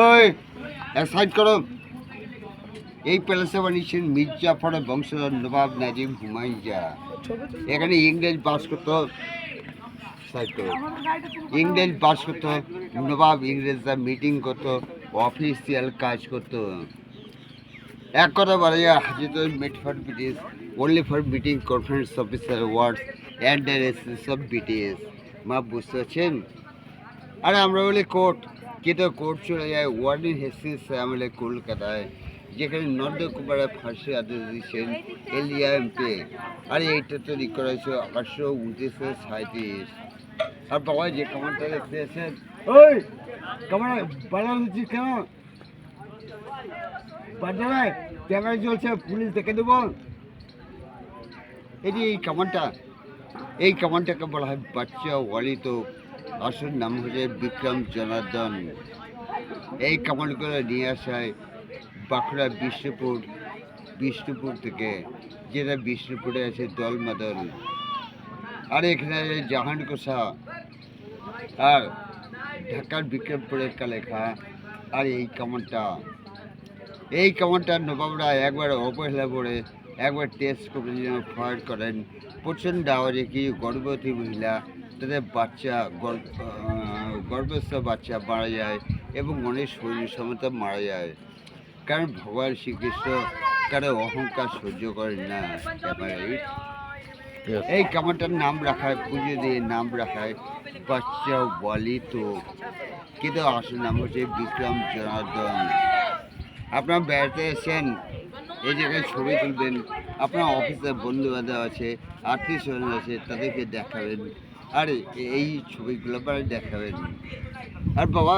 ওই এক সাইড করো। এই প্যালেসে বানিয়েছেন মির্জাফরের বংশধর নবাব নাজিম হুমায়ুন শাহ। এখানে ইংরেজ বাস করতো। সাইড করো। ইংরেজ বাস করতো, নবাব ইংরেজরা মিটিং করতো, অফিসিয়াল কাজ করতো। এক কথা বলা যায় হাজিত মেট for British only for meeting conference officer words and of British. মা বুঝতে পারছেন? আরে আমরা বলি কোর্ট, কিন্তু কোর্ট চলে যায় ওয়ার্ডেন হেস্টিংস আমলে কলকাতায়, যেখানে নন্দকুমারে ফাঁসি আদেশ দিয়েছেন এলইএমপি। আর এইটা তৈরি করা হয়েছে 1829-37। আর বাবা যে কামারটা দেখতেছেন, ওই কামার বাড়া হচ্ছিস কেন? বাজারে ক্যামেরা চলছে, পুলিশ দেখে দেবো। এই যে এই কামানটাকে বলা হয় বাচ্চা ওয়ালি। তো আসল নাম হচ্ছে বিক্রম জনার্দন। এই কামানগুলো নিয়ে আসায় বাঁকুড়া বিষ্ণুপুর থেকে, যেটা বিষ্ণুপুরে আছে দলমাদল। আর এখানে জাহান কোষা আর ঢাকার বিক্রমপুরের কালেখা। আর এই কামানটা নবাবরা একবার অবহেলা করে একবার টেস্ট করে যেন ফায়ার করেন। প্রচণ্ড আওয়াজে কি গর্ভবতী মহিলা, তাদের গর্ভস্থ বাচ্চা মারা যায় এবং অনেক শরীর সমতা মারা যায়। কারণ ভগবান শ্রীকৃষ্ণ কারো অহংকার সহ্য করেন না। এই কামানটার নাম রাখায়, পুজো দিয়ে নাম রাখায় বাচ্চা বলি। তো কিন্তু আসল নাম হচ্ছে বিক্রম জনার্দন। আপনারা বেড়াতে এসেছেন, এই জায়গায় ছবি তুলবেন, আপনার অফিসের বন্ধু বান্ধব আছে, আত্মীয় স্বজন আছে, তাদেরকে দেখাবেন। আর এই ছবিগুলো দেখাবেন। আর বাবা